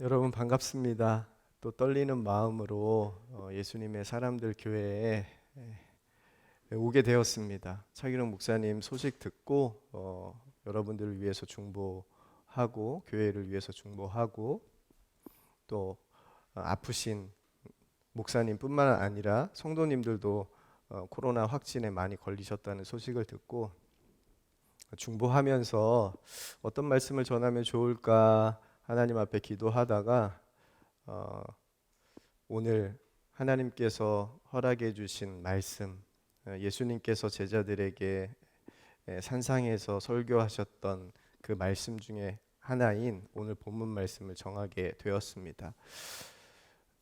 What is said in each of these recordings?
여러분 반갑습니다. 또 떨리는 마음으로 예수님의 사람들 교회에 오게 되었습니다. 차기령 목사님 소식 듣고 여러분들을 위해서 중보하고 교회를 위해서 중보하고 또 아프신 목사님뿐만 아니라 성도님들도 코로나 확진에 많이 걸리셨다는 소식을 듣고 중보하면서 어떤 말씀을 전하면 좋을까 하나님 앞에 기도하다가 오늘 하나님께서 허락해 주신 말씀, 예수님께서 제자들에게 산상에서 설교하셨던 그 말씀 중에 하나인 오늘 본문 말씀을 정하게 되었습니다.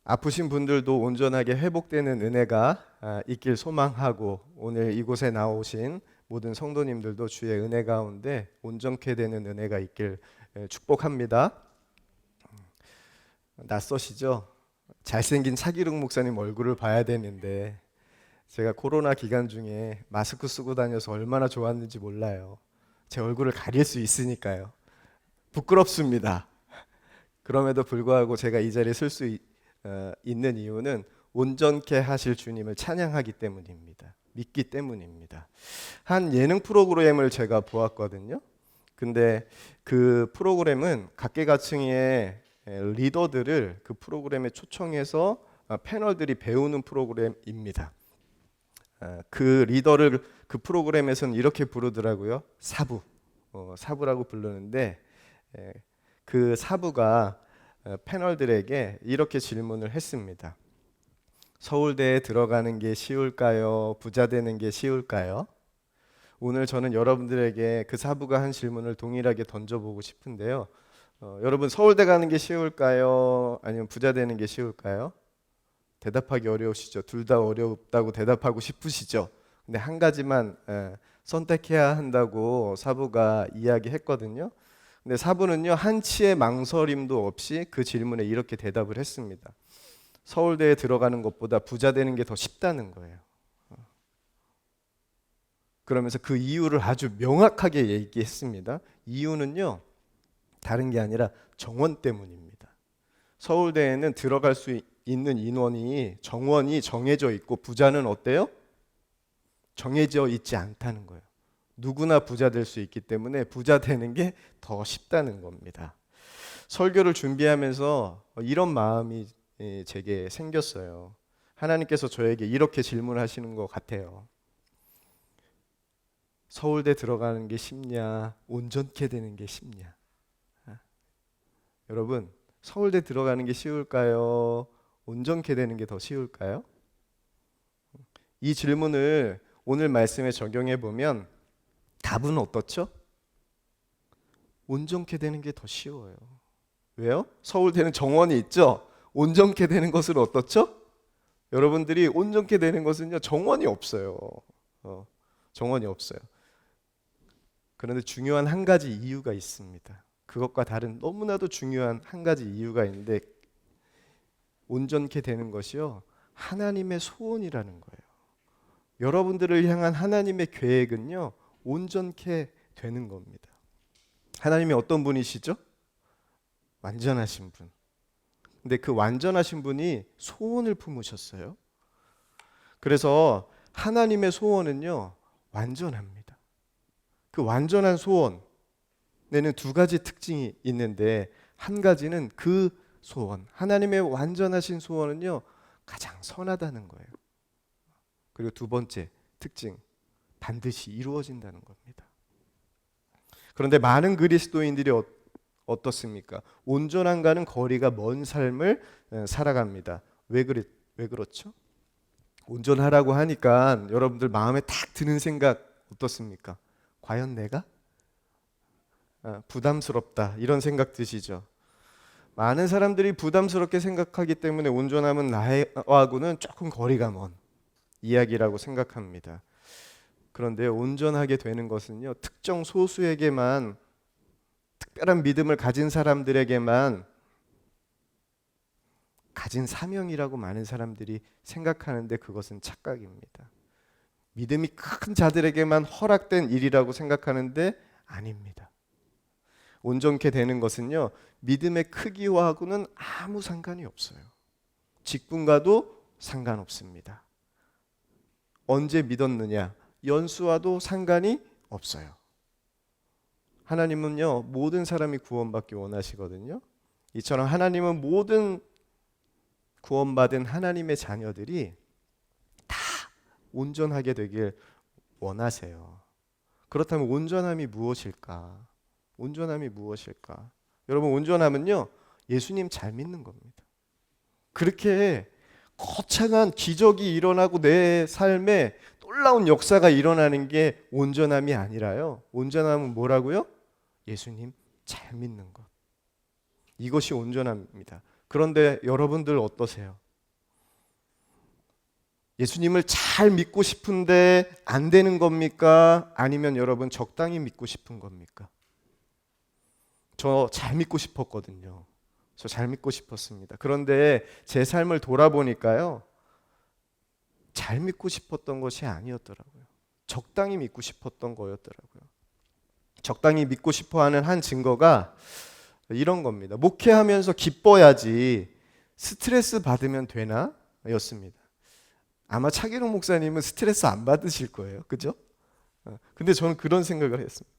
아프신 분들도 온전하게 회복되는 은혜가 있길 소망하고, 오늘 이곳에 나오신 모든 성도님들도 주의 은혜 가운데 온전케 되는 은혜가 있길 축복합니다. 낯서시죠? 잘생긴 차기룡 목사님 얼굴을 봐야 되는데 제가 코로나 기간 중에 마스크 쓰고 다녀서 얼마나 좋았는지 몰라요. 제 얼굴을 가릴 수 있으니까요. 부끄럽습니다. 그럼에도 불구하고 제가 이 자리에 쓸 수 있는 이유는 온전케 하실 주님을 찬양하기 때문입니다. 믿기 때문입니다. 한 예능 프로그램을 제가 보았거든요. 근데 그 프로그램은 각계각층의 리더들을 그 프로그램에 초청해서 패널들이 배우는 프로그램입니다. 그 리더를 그 프로그램에서는 이렇게 부르더라고요. 사부라고 부르는데, 그 사부가 패널들에게 이렇게 질문을 했습니다. 서울대에 들어가는 게 쉬울까요? 부자 되는 게 쉬울까요? 오늘 저는 여러분들에게 그 사부가 한 질문을 동일하게 던져보고 싶은데요. 여러분, 서울대 가는 게 쉬울까요? 아니면 부자 되는 게 쉬울까요? 대답하기 어려우시죠? 둘 다 어렵다고 대답하고 싶으시죠? 근데 한 가지만 선택해야 한다고 사부가 이야기했거든요. 근데 사부는요, 한치의 망설임도 없이 그 질문에 이렇게 대답을 했습니다. 서울대에 들어가는 것보다 부자 되는 게 더 쉽다는 거예요. 그러면서 그 이유를 아주 명확하게 얘기했습니다. 이유는요, 다른 게 아니라 정원 때문입니다. 서울대에는 들어갈 수 있는 인원이 정원이 정해져 있고, 부자는 어때요? 정해져 있지 않다는 거예요. 누구나 부자 될 수 있기 때문에 부자 되는 게 더 쉽다는 겁니다. 설교를 준비하면서 이런 마음이 제게 생겼어요. 하나님께서 저에게 이렇게 질문하시는 것 같아요. 서울대 들어가는 게 쉽냐? 온전케 되는 게 쉽냐? 여러분, 서울대 들어가는 게 쉬울까요? 온전케 되는 게 더 쉬울까요? 이 질문을 오늘 말씀에 적용해 보면 답은 어떻죠? 온전케 되는 게 더 쉬워요. 왜요? 서울대는 정원이 있죠? 온전케 되는 것은 어떻죠? 여러분들이 온전케 되는 것은요, 정원이 없어요. 정원이 없어요. 그런데 중요한 한 가지 이유가 있습니다. 그것과 다른 너무나도 중요한 한 가지 이유가 있는데, 온전케 되는 것이요, 하나님의 소원이라는 거예요. 여러분들을 향한 하나님의 계획은요, 온전케 되는 겁니다. 하나님이 어떤 분이시죠? 완전하신 분. 근데 그 완전하신 분이 소원을 품으셨어요. 그래서 하나님의 소원은요, 완전합니다. 그 완전한 소원에는 두 가지 특징이 있는데, 한 가지는 그 소원, 하나님의 완전하신 소원은요, 가장 선하다는 거예요. 그리고 두 번째 특징, 반드시 이루어진다는 겁니다. 그런데 많은 그리스도인들이 어떻습니까? 온전함과는 거리가 먼 삶을 살아갑니다. 왜 그렇죠? 온전하라고 하니까 여러분들 마음에 딱 드는 생각 어떻습니까? 과연 내가? 부담스럽다, 이런 생각 드시죠? 많은 사람들이 부담스럽게 생각하기 때문에 온전함은 나하고는 조금 거리가 먼 이야기라고 생각합니다. 그런데 온전하게 되는 것은요, 특정 소수에게만, 특별한 믿음을 가진 사람들에게만 가진 사명이라고 많은 사람들이 생각하는데, 그것은 착각입니다. 믿음이 큰 자들에게만 허락된 일이라고 생각하는데 아닙니다. 온전케 되는 것은요, 믿음의 크기와하고는 아무 상관이 없어요. 직분과도 상관없습니다. 언제 믿었느냐, 연수와도 상관이 없어요. 하나님은요, 모든 사람이 구원받기 원하시거든요. 이처럼 하나님은 모든 구원받은 하나님의 자녀들이 다 온전하게 되길 원하세요. 그렇다면 온전함이 무엇일까? 온전함이 무엇일까? 여러분, 온전함은요, 예수님 잘 믿는 겁니다. 그렇게 거창한 기적이 일어나고 내 삶에 놀라운 역사가 일어나는 게 온전함이 아니라요. 온전함은 뭐라고요? 예수님 잘 믿는 것. 이것이 온전함입니다. 그런데 여러분들 어떠세요? 예수님을 잘 믿고 싶은데 안 되는 겁니까? 아니면 여러분 적당히 믿고 싶은 겁니까? 저 잘 믿고 싶었거든요. 저 잘 믿고 싶었습니다. 그런데 제 삶을 돌아보니까요, 잘 믿고 싶었던 것이 아니었더라고요. 적당히 믿고 싶었던 거였더라고요. 적당히 믿고 싶어하는 한 증거가 이런 겁니다. 목회하면서 기뻐야지 스트레스 받으면 되나? 였습니다. 아마 차기록 목사님은 스트레스 안 받으실 거예요. 그죠? 근데 저는 그런 생각을 했습니다.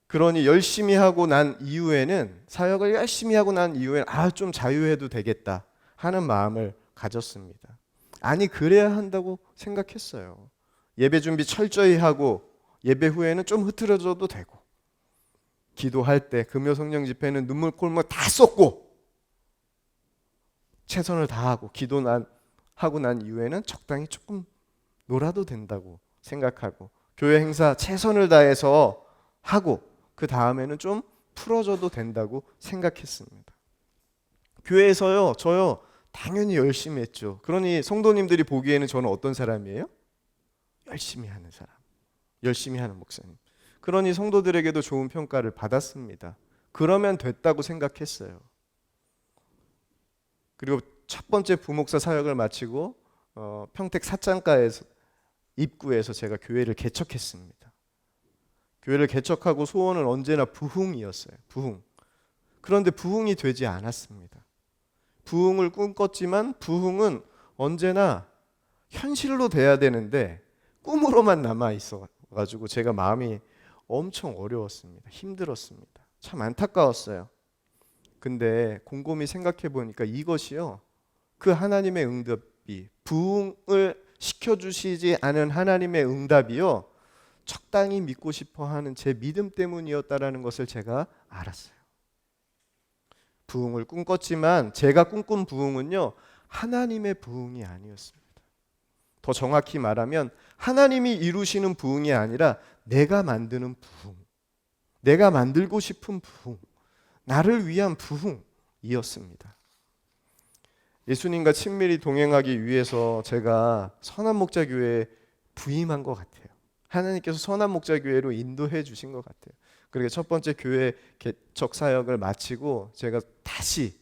그러니 열심히 하고 난 이후에는, 사역을 열심히 하고 난 이후에는 좀 자유해도 되겠다 하는 마음을 가졌습니다. 아니, 그래야 한다고 생각했어요. 예배 준비 철저히 하고 예배 후에는 좀 흐트러져도 되고, 기도할 때 금요 성령 집회는 눈물 콧물 다 쏟고 최선을 다하고 하고 난 이후에는 적당히 조금 놀아도 된다고 생각하고, 교회 행사 최선을 다해서 하고 그 다음에는 좀 풀어져도 된다고 생각했습니다. 교회에서요, 저요 당연히 열심히 했죠. 그러니 성도님들이 보기에는 저는 어떤 사람이에요? 열심히 하는 사람, 열심히 하는 목사님. 그러니 성도들에게도 좋은 평가를 받았습니다. 그러면 됐다고 생각했어요. 그리고 첫 번째 부목사 사역을 마치고 평택 사창가에서 입구에서 제가 교회를 개척했습니다. 교회를 개척하고 소원은 언제나 부흥이었어요. 부흥. 그런데 부흥이 되지 않았습니다. 부흥을 꿈꿨지만 부흥은 언제나 현실로 돼야 되는데 꿈으로만 남아 있어가지고 제가 마음이 엄청 어려웠습니다. 힘들었습니다. 참 안타까웠어요. 근데 곰곰이 생각해 보니까 이것이요, 그 하나님의 응답이, 부흥을 시켜주시지 않은 하나님의 응답이요, 적당히 믿고 싶어하는 제 믿음 때문이었다라는 것을 제가 알았어요. 부흥을 꿈꿨지만 제가 꿈꾼 부흥은요, 하나님의 부흥이 아니었습니다. 더 정확히 말하면 하나님이 이루시는 부흥이 아니라 내가 만드는 부흥, 내가 만들고 싶은 부흥, 나를 위한 부흥이었습니다. 예수님과 친밀히 동행하기 위해서 제가 선한목자교회에 부임한 것 같아요. 하나님께서 선한목자교회로 인도해 주신 것 같아요. 그리고 첫 번째 교회 개척 사역을 마치고 제가 다시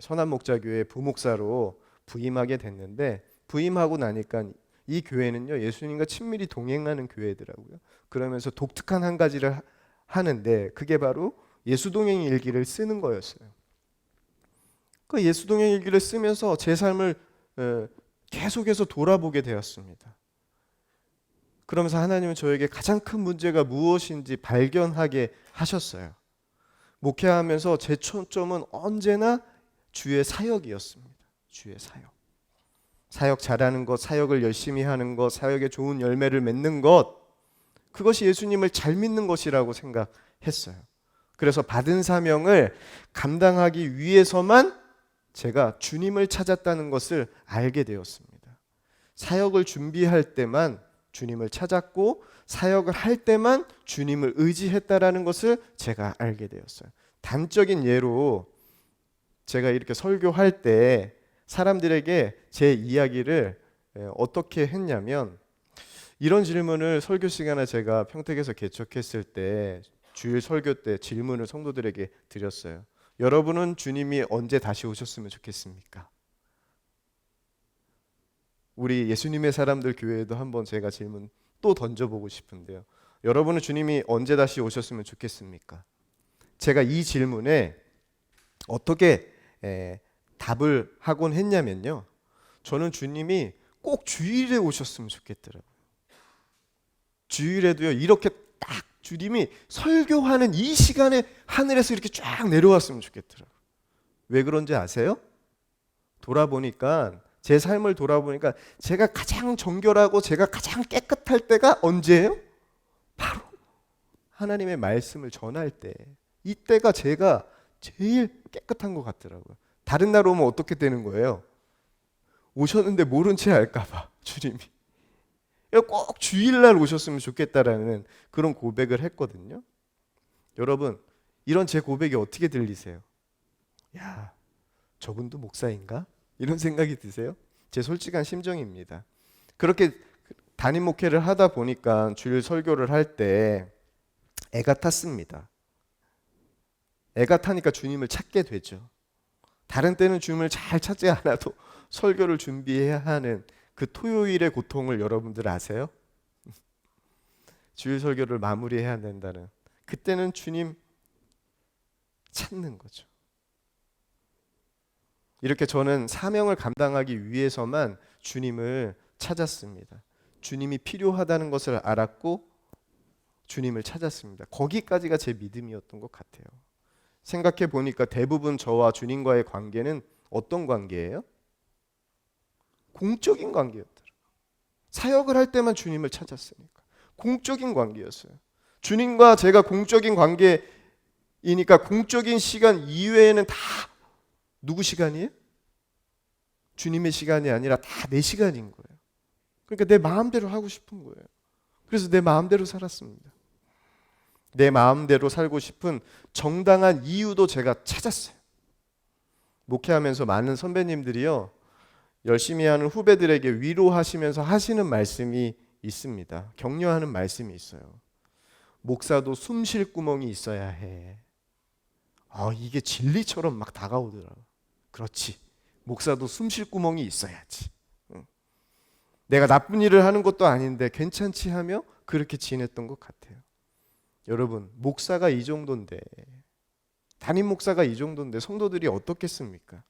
선한목자교회 부목사로 부임하게 됐는데, 부임하고 나니까 이 교회는요, 예수님과 친밀히 동행하는 교회더라고요. 그러면서 독특한 한 가지를 하는데, 그게 바로 예수동행 일기를 쓰는 거였어요. 그 예수동행 일기를 쓰면서 제 삶을 계속해서 돌아보게 되었습니다. 그러면서 하나님은 저에게 가장 큰 문제가 무엇인지 발견하게 하셨어요. 목회하면서 제 초점은 언제나 주의 사역이었습니다. 주의 사역. 사역 잘하는 것, 사역을 열심히 하는 것, 사역에 좋은 열매를 맺는 것, 그것이 예수님을 잘 믿는 것이라고 생각했어요. 그래서 받은 사명을 감당하기 위해서만 제가 주님을 찾았다는 것을 알게 되었습니다. 사역을 준비할 때만 주님을 찾았고, 사역을 할 때만 주님을 의지했다라는 것을 제가 알게 되었어요. 단적인 예로 제가 이렇게 설교할 때 사람들에게 제 이야기를 어떻게 했냐면, 이런 질문을 설교 시간에 제가 평택에서 개척했을 때 주일 설교 때 질문을 성도들에게 드렸어요. 여러분은 주님이 언제 다시 오셨으면 좋겠습니까? 우리 예수님의 사람들 교회에도 한번 제가 질문 또 던져보고 싶은데요. 여러분은 주님이 언제 다시 오셨으면 좋겠습니까? 제가 이 질문에 어떻게 답을 하곤 했냐면요. 저는 주님이 꼭 주일에 오셨으면 좋겠더라고요. 주일에도요, 이렇게 딱 주님이 설교하는 이 시간에 하늘에서 이렇게 쫙 내려왔으면 좋겠더라고요. 왜 그런지 아세요? 돌아보니까, 제 삶을 돌아보니까 제가 가장 정결하고 제가 가장 깨끗할 때가 언제예요? 바로 하나님의 말씀을 전할 때, 이때가 제가 제일 깨끗한 것 같더라고요. 다른 날 오면 어떻게 되는 거예요? 오셨는데 모른 채 할까봐 주님이 꼭 주일날 오셨으면 좋겠다라는 그런 고백을 했거든요. 여러분, 이런 제 고백이 어떻게 들리세요? 야, 저분도 목사인가? 이런 생각이 드세요? 제 솔직한 심정입니다. 그렇게 담임 목회를 하다 보니까 주일 설교를 할 때 애가 탔습니다. 애가 타니까 주님을 찾게 되죠. 다른 때는 주님을 잘 찾지 않아도 설교를 준비해야 하는 그 토요일의 고통을 여러분들 아세요? 주일 설교를 마무리해야 된다는, 그때는 주님 찾는 거죠. 이렇게 저는 사명을 감당하기 위해서만 주님을 찾았습니다. 주님이 필요하다는 것을 알았고 주님을 찾았습니다. 거기까지가 제 믿음이었던 것 같아요. 생각해 보니까 대부분 저와 주님과의 관계는 어떤 관계예요? 공적인 관계였더라고요. 사역을 할 때만 주님을 찾았으니까 공적인 관계였어요. 주님과 제가 공적인 관계이니까 공적인 시간 이외에는 다 누구 시간이에요? 주님의 시간이 아니라 다 내 시간인 거예요. 그러니까 내 마음대로 하고 싶은 거예요. 그래서 내 마음대로 살았습니다. 내 마음대로 살고 싶은 정당한 이유도 제가 찾았어요. 목회하면서 많은 선배님들이요, 열심히 하는 후배들에게 위로하시면서 하시는 말씀이 있습니다. 격려하는 말씀이 있어요. 목사도 숨 쉴 구멍이 있어야 해. 이게 진리처럼 막 다가오더라고요. 그렇지. 목사도 숨 쉴 구멍이 있어야지. 내가 나쁜 일을 하는 것도 아닌데 괜찮지 하며 그렇게 지냈던 것 같아요. 여러분, 목사가 이 정도인데, 담임 목사가 이 정도인데 성도들이 어떻겠습니까?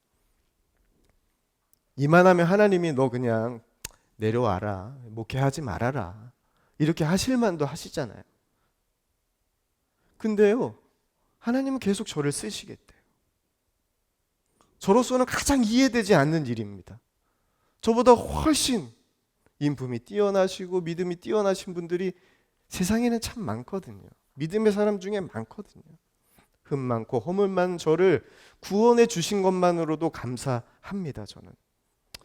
이만하면 하나님이 너 그냥 내려와라, 목회하지 말아라, 이렇게 하실 만도 하시잖아요. 근데요, 하나님은 계속 저를 쓰시겠대요. 저로서는 가장 이해되지 않는 일입니다. 저보다 훨씬 인품이 뛰어나시고 믿음이 뛰어나신 분들이 세상에는 참 많거든요. 믿음의 사람 중에 많거든요. 흠 많고 허물 많은 저를 구원해 주신 것만으로도 감사합니다. 저는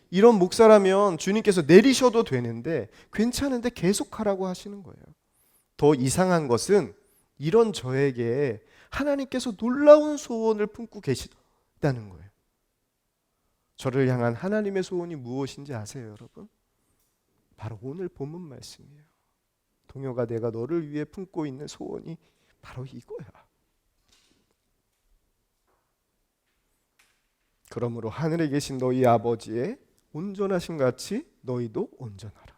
이런 목사라면 주님께서 내리셔도 되는데 괜찮은데 계속하라고 하시는 거예요. 더 이상한 것은 이런 저에게 하나님께서 놀라운 소원을 품고 계시다는 거예요. 저를 향한 하나님의 소원이 무엇인지 아세요, 여러분? 바로 오늘 본문 말씀이에요. 동혁아, 내가 너를 위해 품고 있는 소원이 바로 이거야. 그러므로 하늘에 계신 너희 아버지의 온전하심 같이 너희도 온전하라.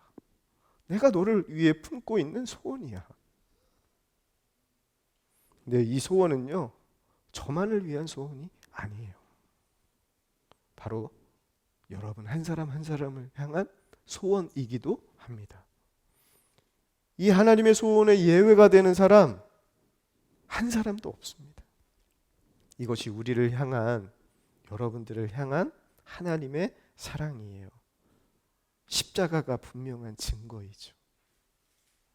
내가 너를 위해 품고 있는 소원이야. 근데 이 소원은요, 저만을 위한 소원이 아니에요. 바로 여러분 한 사람 한 사람을 향한 소원이기도 합니다. 이 하나님의 소원에 예외가 되는 사람 한 사람도 없습니다. 이것이 우리를 향한, 여러분들을 향한 하나님의 사랑이에요. 십자가가 분명한 증거이죠.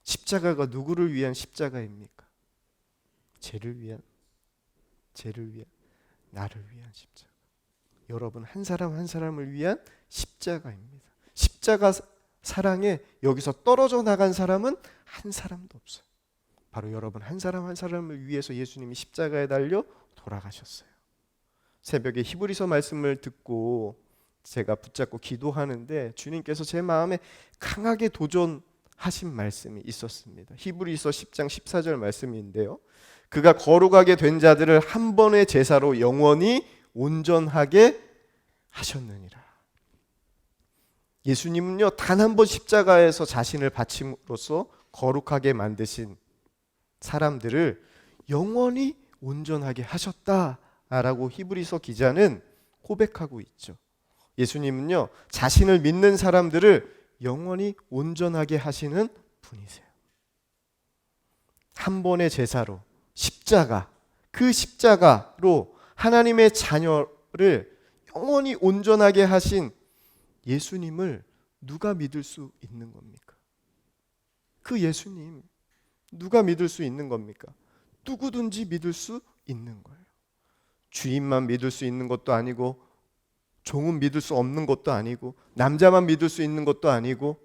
십자가가 누구를 위한 십자가입니까? 죄를 위한, 나를 위한 십자가. 여러분 한 사람 한 사람을 위한 십자가입니다. 십자가 사랑에 여기서 떨어져 나간 사람은 한 사람도 없어요. 바로 여러분 한 사람 한 사람을 위해서 예수님이 십자가에 달려 돌아가셨어요. 새벽에 히브리서 말씀을 듣고 제가 붙잡고 기도하는데 주님께서 제 마음에 강하게 도전하신 말씀이 있었습니다. 히브리서 10장 14절 말씀인데요, 그가 거룩하게 된 자들을 한 번의 제사로 영원히 온전하게 하셨느니라. 예수님은요, 단 한 번 십자가에서 자신을 바침으로써 거룩하게 만드신 사람들을 영원히 온전하게 하셨다라고 히브리서 기자는 고백하고 있죠. 예수님은요, 자신을 믿는 사람들을 영원히 온전하게 하시는 분이세요. 한 번의 제사로 십자가, 그 십자가로 하나님의 자녀를 영원히 온전하게 하신 예수님을 누가 믿을 수 있는 겁니까? 그 예수님 누가 믿을 수 있는 겁니까? 누구든지 믿을 수 있는 거예요. 주인만 믿을 수 있는 것도 아니고, 종은 믿을 수 없는 것도 아니고, 남자만 믿을 수 있는 것도 아니고,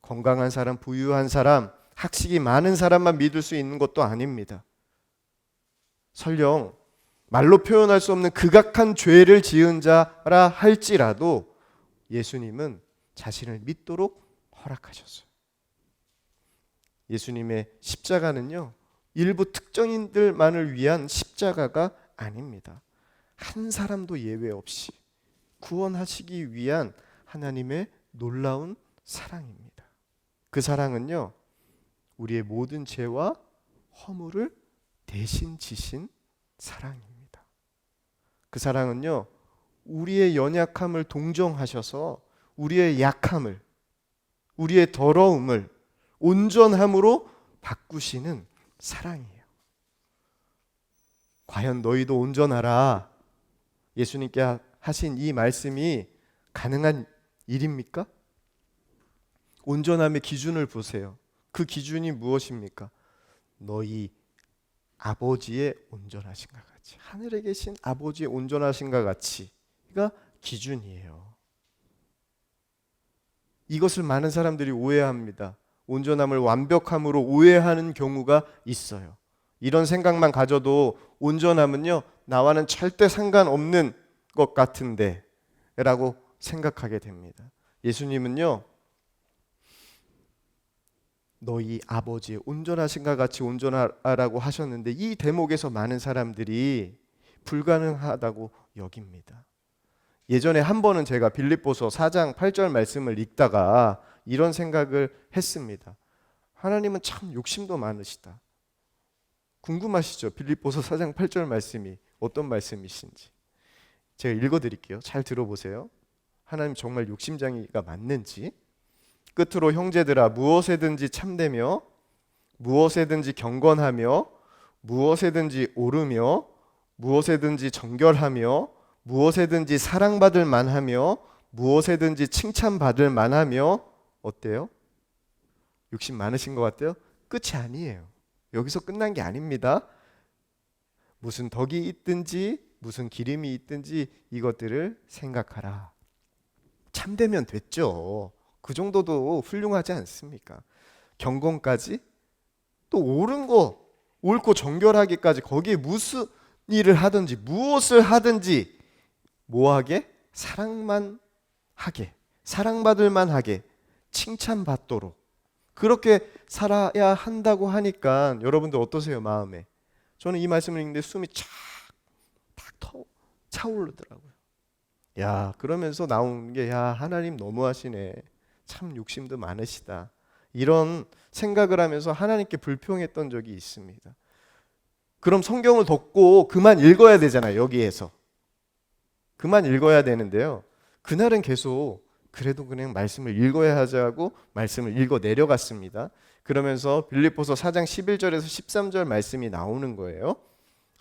건강한 사람, 부유한 사람, 학식이 많은 사람만 믿을 수 있는 것도 아닙니다. 설령 말로 표현할 수 없는 극악한 죄를 지은 자라 할지라도 예수님은 자신을 믿도록 허락하셨어요. 예수님의 십자가는요, 일부 특정인들만을 위한 십자가가 아닙니다. 한 사람도 예외 없이 구원하시기 위한 하나님의 놀라운 사랑입니다. 그 사랑은요, 우리의 모든 죄와 허물을 대신 지신 사랑입니다. 그 사랑은요, 우리의 연약함을 동정하셔서 우리의 약함을, 우리의 더러움을 온전함으로 바꾸시는 사랑이에요. 과연 너희도 온전하라, 예수님께 하신 이 말씀이 가능한 일입니까? 온전함의 기준을 보세요. 그 기준이 무엇입니까? 너희 아버지의 온전하신가 같이, 하늘에 계신 아버지의 온전하신가 같이가 기준이에요. 이것을 많은 사람들이 오해합니다. 온전함을 완벽함으로 오해하는 경우가 있어요. 이런 생각만 가져도 온전함은요, 나와는 절대 상관없는 것 같은데 라고 생각하게 됩니다. 예수님은요, 너희 아버지의 온전하신가 같이 온전하라고 하셨는데, 이 대목에서 많은 사람들이 불가능하다고 여깁니다. 예전에 한 번은 제가 빌립보서 4장 8절 말씀을 읽다가 이런 생각을 했습니다. 하나님은 참 욕심도 많으시다. 궁금하시죠? 빌립보서 4장 8절 말씀이 어떤 말씀이신지. 제가 읽어드릴게요. 잘 들어보세요. 하나님 정말 욕심장이가 맞는지. 끝으로 형제들아, 무엇에든지 참되며 무엇에든지 경건하며 무엇에든지 오르며 무엇에든지 정결하며 무엇에든지 사랑받을 만하며 무엇에든지 칭찬받을 만하며, 어때요? 욕심 많으신 것 같아요? 끝이 아니에요. 여기서 끝난 게 아닙니다. 무슨 덕이 있든지 무슨 기림이 있든지 이것들을 생각하라. 참되면 됐죠. 그 정도도 훌륭하지 않습니까? 경건까지, 또 옳은 거, 옳고 정결하기까지, 거기에 무슨 일을 하든지 무엇을 하든지 뭐하게? 사랑만 하게, 사랑받을 만하게, 칭찬받도록 그렇게 살아야 한다고 하니까 여러분들 어떠세요, 마음에? 저는 이 말씀을 읽는데 숨이 탁 차오르더라고요. 야, 그러면서 나온 게, 야, 하나님 너무하시네, 참 욕심도 많으시다, 이런 생각을 하면서 하나님께 불평했던 적이 있습니다. 그럼 성경을 덮고 그만 읽어야 되잖아요. 여기에서 그만 읽어야 되는데요, 그날은 계속 그래도 그냥 말씀을 읽어야 하자고 말씀을 읽어 내려갔습니다. 그러면서 빌립보서 4장 11절에서 13절 말씀이 나오는 거예요.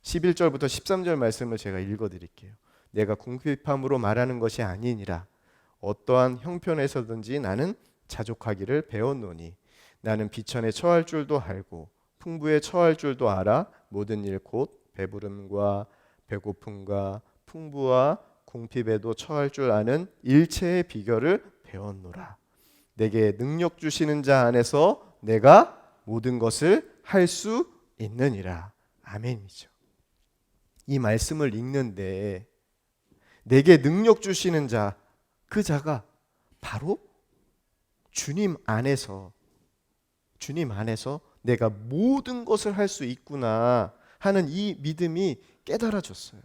11절부터 13절 말씀을 제가 읽어 드릴게요. 내가 궁핍함으로 말하는 것이 아니니라. 어떠한 형편에서든지 나는 자족하기를 배웠노니 나는 비천에 처할 줄도 알고 풍부에 처할 줄도 알아. 모든 일 곧 배부름과 배고픔과 풍부와 궁핍에도 처할 줄 아는 일체의 비결을 배웠노라. 내게 능력 주시는 자 안에서 내가 모든 것을 할 수 있느니라. 아멘이죠. 이 말씀을 읽는데 내게 능력 주시는 자, 그 자가 바로 주님 안에서 내가 모든 것을 할 수 있구나 하는 이 믿음이 깨달아졌어요.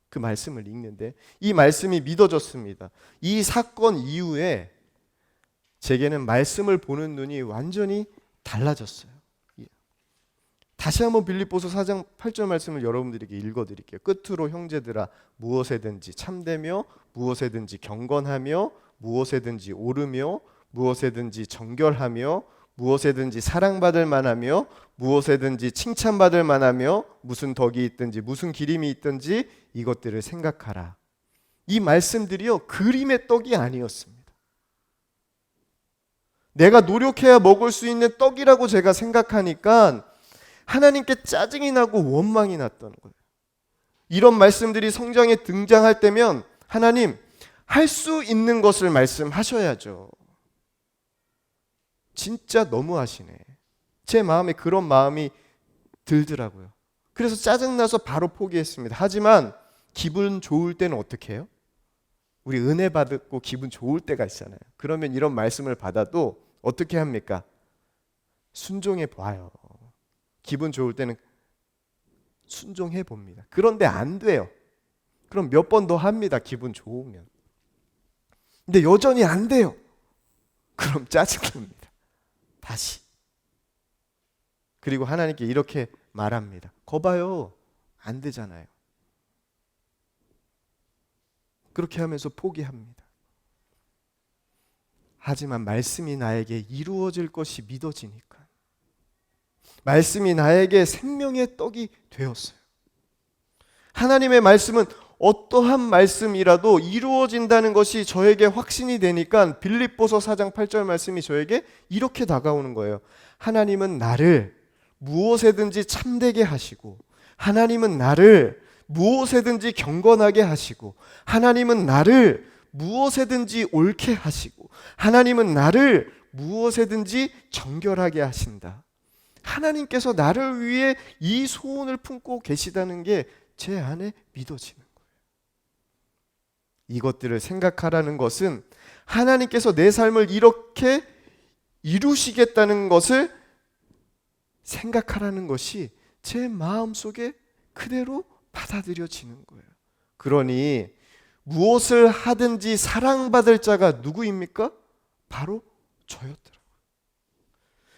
그 말씀을 읽는데 이 말씀이 믿어졌습니다. 이 사건 이후에 제게는 말씀을 보는 눈이 완전히 달라졌어요. 다시 한번 빌립보서 4장 8절 말씀을 여러분들에게 읽어드릴게요. 끝으로 형제들아 무엇에든지 참되며 무엇에든지 경건하며 무엇에든지 오르며 무엇에든지 정결하며 무엇에든지 사랑받을 만하며 무엇에든지 칭찬받을 만하며 무슨 덕이 있든지 무슨 기림이 있든지 이것들을 생각하라. 이 말씀들이요 그림의 떡이 아니었습니다. 내가 노력해야 먹을 수 있는 떡이라고 제가 생각하니까 하나님께 짜증이 나고 원망이 났던 거예요. 이런 말씀들이 성경에 등장할 때면 하나님 할 수 있는 것을 말씀하셔야죠. 진짜 너무하시네. 제 마음에 그런 마음이 들더라고요. 그래서 짜증나서 바로 포기했습니다. 하지만 기분 좋을 때는 어떻게 해요? 우리 은혜 받고 기분 좋을 때가 있잖아요. 그러면 이런 말씀을 받아도 어떻게 합니까? 순종해 봐요. 기분 좋을 때는 순종해 봅니다. 그런데 안 돼요. 그럼 몇 번 더 합니다. 기분 좋으면. 근데 여전히 안 돼요. 그럼 짜증납니다. 다시. 그리고 하나님께 이렇게 말합니다. 거봐요. 안 되잖아요. 그렇게 하면서 포기합니다. 하지만 말씀이 나에게 이루어질 것이 믿어지니까 말씀이 나에게 생명의 떡이 되었어요. 하나님의 말씀은 어떠한 말씀이라도 이루어진다는 것이 저에게 확신이 되니까 빌립보서 4장 8절 말씀이 저에게 이렇게 다가오는 거예요. 하나님은 나를 무엇에든지 참되게 하시고 하나님은 나를 무엇에든지 경건하게 하시고 하나님은 나를 무엇에든지 옳게 하시고 하나님은 나를 무엇에든지 정결하게 하신다. 하나님께서 나를 위해 이 소원을 품고 계시다는 게 제 안에 믿어지는 거예요. 이것들을 생각하라는 것은 하나님께서 내 삶을 이렇게 이루시겠다는 것을 생각하라는 것이 제 마음속에 그대로 받아들여지는 거예요. 그러니 무엇을 하든지 사랑받을 자가 누구입니까? 바로 저였더라고요.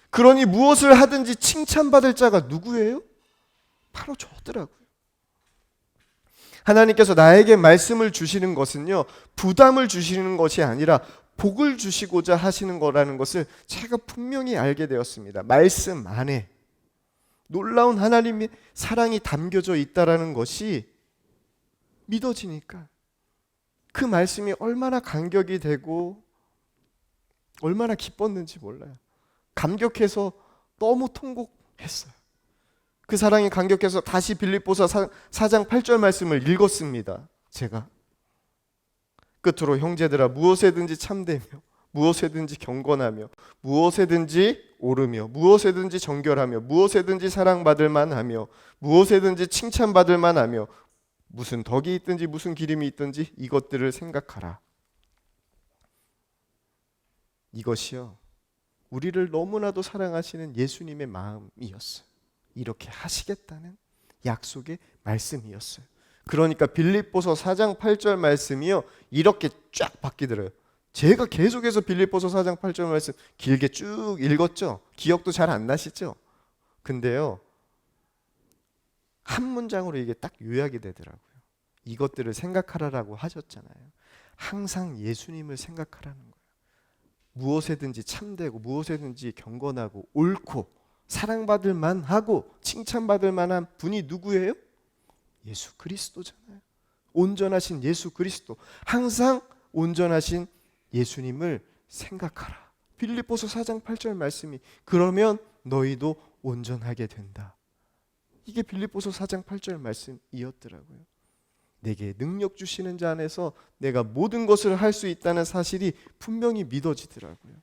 그러니 무엇을 하든지 칭찬받을 자가 누구예요? 바로 저더라고요. 하나님께서 나에게 말씀을 주시는 것은요, 부담을 주시는 것이 아니라 복을 주시고자 하시는 거라는 것을 제가 분명히 알게 되었습니다. 말씀 안에 놀라운 하나님의 사랑이 담겨져 있다라는 것이 믿어지니까 그 말씀이 얼마나 감격이 되고 얼마나 기뻤는지 몰라요. 감격해서 너무 통곡했어요. 그 사랑이 감격해서 다시 빌립보서 4장 8절 말씀을 읽었습니다. 제가 끝으로 형제들아 무엇에든지 참되며 무엇에든지 경건하며 무엇에든지 오르며 무엇에든지 정결하며 무엇에든지 사랑받을 만하며 무엇에든지 칭찬받을 만하며 무슨 덕이 있든지 무슨 기림이 있든지 이것들을 생각하라. 이것이요 우리를 너무나도 사랑하시는 예수님의 마음이었어요. 이렇게 하시겠다는 약속의 말씀이었어요. 그러니까 빌립보서 4장 8절 말씀이요 이렇게 쫙 바뀌더래요. 제가 계속해서 빌립보서 4장 8절 말씀 길게 쭉 읽었죠. 기억도 잘 안 나시죠? 근데요 한 문장으로 이게 딱 요약이 되더라고요. 이것들을 생각하라라고 하셨잖아요. 항상 예수님을 생각하라는 거예요. 무엇에든지 참되고 무엇에든지 경건하고 옳고 사랑받을 만하고 칭찬받을 만한 분이 누구예요? 예수 그리스도잖아요. 온전하신 예수 그리스도. 항상 온전하신 예수님을 생각하라. 빌립보서 4장 8절 말씀이 그러면 너희도 온전하게 된다. 이게 빌립보서 4장 8절 말씀이었더라고요. 내게 능력 주시는 자 안에서 내가 모든 것을 할 수 있다는 사실이 분명히 믿어지더라고요.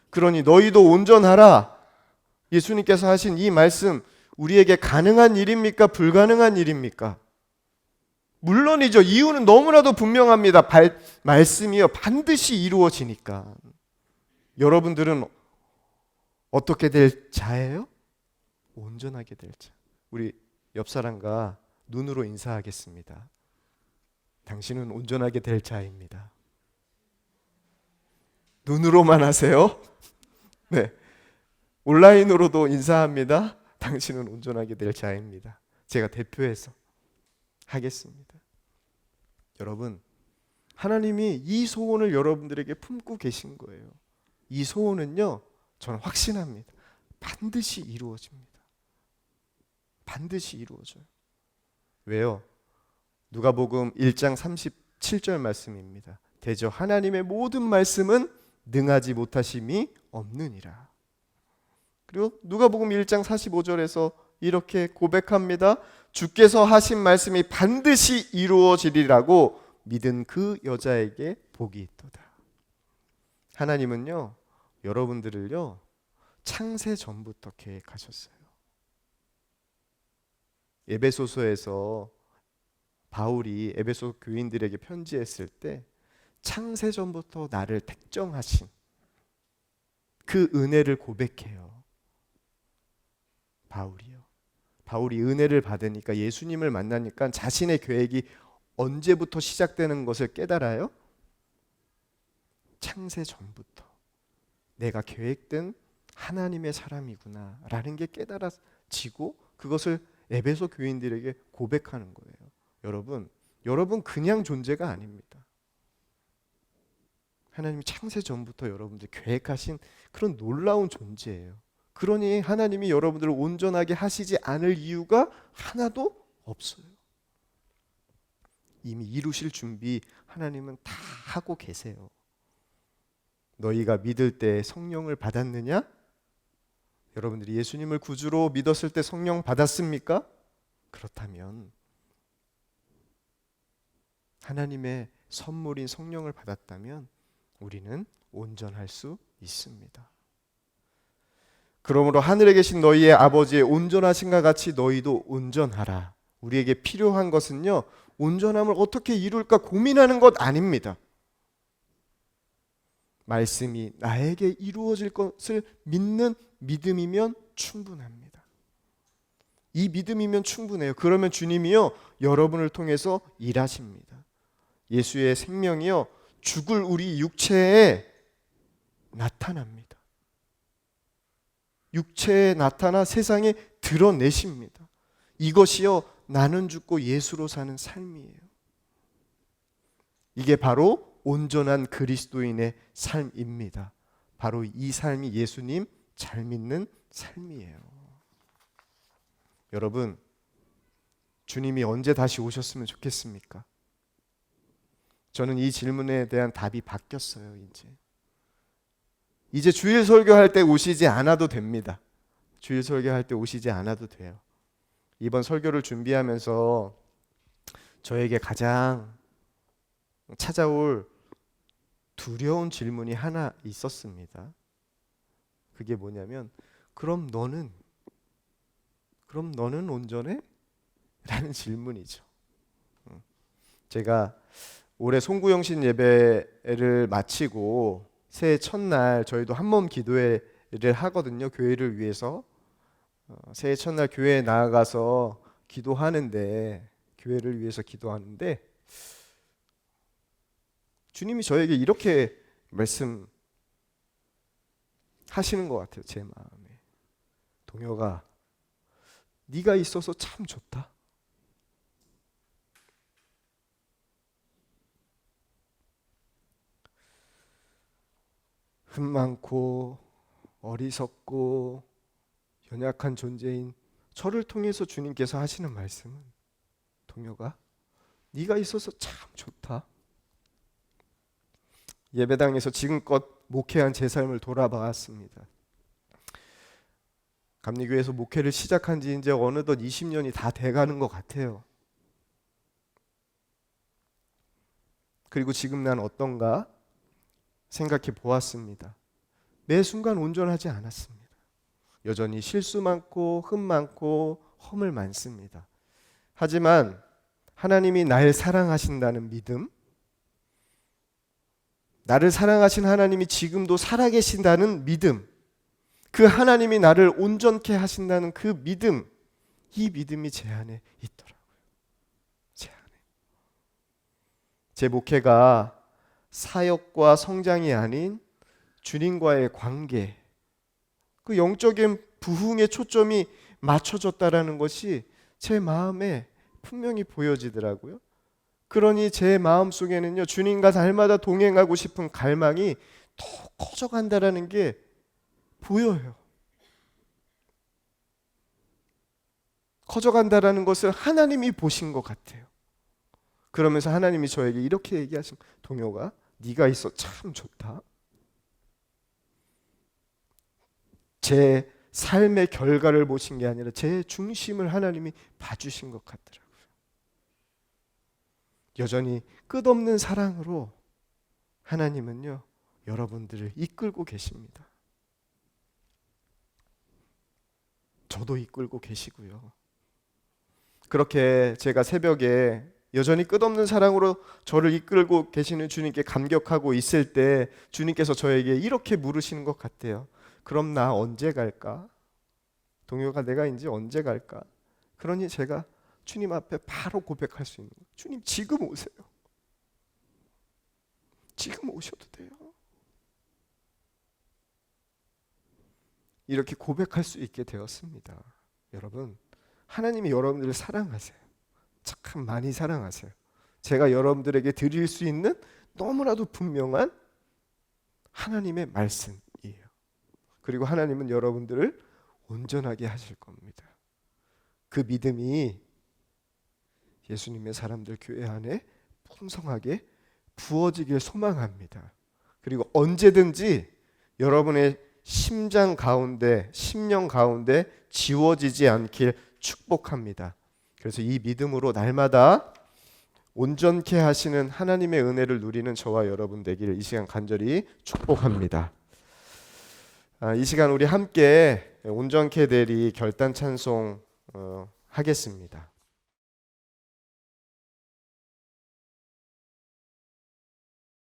그러니 너희도 온전하라. 예수님께서 하신 이 말씀 우리에게 가능한 일입니까? 불가능한 일입니까? 물론이죠. 이유는 너무나도 분명합니다. 말씀이요 반드시 이루어지니까. 여러분들은 어떻게 될 자예요? 온전하게 될 자. 우리 옆 사람과 눈으로 인사하겠습니다. 당신은 온전하게 될 자입니다. 눈으로만 하세요? 네. 온라인으로도 인사합니다. 당신은 온전하게 될 자입니다. 제가 대표해서 하겠습니다. 여러분, 하나님이 이 소원을 여러분들에게 품고 계신 거예요. 이 소원은요, 저는 확신합니다. 반드시 이루어집니다. 반드시 이루어져요. 왜요? 누가복음 1장 37절 말씀입니다. 대저 하나님의 모든 말씀은 능하지 못하심이 없느니라. 그리고 누가복음 1장 45절에서 이렇게 고백합니다. 주께서 하신 말씀이 반드시 이루어지리라고 믿은 그 여자에게 복이 있도다. 하나님은요, 여러분들을요, 창세 전부터 계획하셨어요. 에베소서에서 바울이 에베소 교인들에게 편지했을 때 창세 전부터 나를 택정하신 그 은혜를 고백해요. 바울이 은혜를 받으니까, 예수님을 만나니까 자신의 계획이 언제부터 시작되는 것을 깨달아요? 창세 전부터 내가 계획된 하나님의 사람이구나 라는 게 깨달아지고 그것을 에베소 교인들에게 고백하는 거예요. 여러분 그냥 존재가 아닙니다. 하나님이 창세 전부터 여러분들 계획하신 그런 놀라운 존재예요. 그러니 하나님이 여러분들을 온전하게 하시지 않을 이유가 하나도 없어요. 이미 이루실 준비 하나님은 다 하고 계세요. 너희가 믿을 때 성령을 받았느냐? 여러분들이 예수님을 구주로 믿었을 때 성령 받았습니까? 그렇다면 하나님의 선물인 성령을 받았다면 우리는 온전할 수 있습니다. 그러므로 하늘에 계신 너희의 아버지의 온전하신가 같이 너희도 온전하라. 우리에게 필요한 것은요, 온전함을 어떻게 이룰까 고민하는 것 아닙니다. 말씀이 나에게 이루어질 것을 믿는 믿음이면 충분합니다. 이 믿음이면 충분해요. 그러면 주님이요, 여러분을 통해서 일하십니다. 예수의 생명이요, 죽을 우리 육체에 나타납니다. 육체에 나타나 세상에 드러내십니다. 이것이요, 나는 죽고 예수로 사는 삶이에요. 이게 바로 온전한 그리스도인의 삶입니다. 바로 이 삶이 예수님 잘 믿는 삶이에요. 여러분, 주님이 언제 다시 오셨으면 좋겠습니까? 저는 이 질문에 대한 답이 바뀌었어요. 이제 주일 설교할 때 오시지 않아도 됩니다. 주일 설교할 때 오시지 않아도 돼요. 이번 설교를 준비하면서 저에게 가장 찾아올 두려운 질문이 하나 있었습니다. 그게 뭐냐면, 그럼 너는 온전해? 라는 질문이죠. 제가 올해 송구영신 예배를 마치고 새해 첫날 저희도 한몸 기도회를 하거든요. 교회를 위해서. 새해 첫날 교회에 나아가서 교회를 위해서 기도하는데 주님이 저에게 이렇게 말씀하시는 것 같아요. 제 마음에. 동혁아, 네가 있어서 참 좋다. 흠 많고 어리석고 연약한 존재인 저를 통해서 주님께서 하시는 말씀은, 동혁아, 네가 있어서 참 좋다. 예배당에서 지금껏 목회한 제 삶을 돌아봤습니다. 감리교회에서 목회를 시작한 지 이제 어느덧 20년이 다 돼가는 것 같아요. 그리고 지금 난 어떤가 생각해 보았습니다. 매 순간 온전하지 않았습니다. 여전히 실수 많고 흠 많고 허물 많습니다. 하지만 하나님이 날 사랑하신다는 믿음, 나를 사랑하신 하나님이 지금도 살아계신다는 믿음, 그 하나님이 나를 온전케 하신다는 그 믿음, 이 믿음이 제 안에 있더라고요. 제 안에. 제 목회가 사역과 성장이 아닌 주님과의 관계, 그 영적인 부흥의 초점이 맞춰줬다라는 것이 제 마음에 분명히 보여지더라고요. 그러니 제 마음 속에는요, 주님과 날마다 동행하고 싶은 갈망이 더 커져간다라는 게 보여요. 커져간다라는 것을 하나님이 보신 것 같아요. 그러면서 하나님이 저에게 이렇게 얘기하신, 동혁아, 네가 있어 참 좋다. 제 삶의 결과를 보신 게 아니라 제 중심을 하나님이 봐주신 것 같더라고요. 여전히 끝없는 사랑으로 하나님은요, 여러분들을 이끌고 계십니다. 저도 이끌고 계시고요. 그렇게 제가 새벽에 여전히 끝없는 사랑으로 저를 이끌고 계시는 주님께 감격하고 있을 때 주님께서 저에게 이렇게 물으시는 것 같아요. 그럼 나 언제 갈까? 동요가 내가 이제 언제 갈까? 그러니 제가 주님 앞에 바로 고백할 수 있는 거예요. 주님 지금 오세요. 지금 오셔도 돼요. 이렇게 고백할 수 있게 되었습니다. 여러분, 하나님이 여러분들을 사랑하세요. 참 많이 사랑하세요. 제가 여러분들에게 드릴 수 있는 너무나도 분명한 하나님의 말씀이에요. 그리고 하나님은 여러분들을 온전하게 하실 겁니다. 그 믿음이 예수님의 사람들 교회 안에 풍성하게 부어지길 소망합니다. 그리고 언제든지 여러분의 심장 가운데, 심령 가운데 지워지지 않길 축복합니다. 그래서 이 믿음으로 날마다 온전케 하시는 하나님의 은혜를 누리는 저와 여러분 되기를 이 시간 간절히 축복합니다. 이 시간 우리 함께 온전케 되리 결단 찬송 하겠습니다.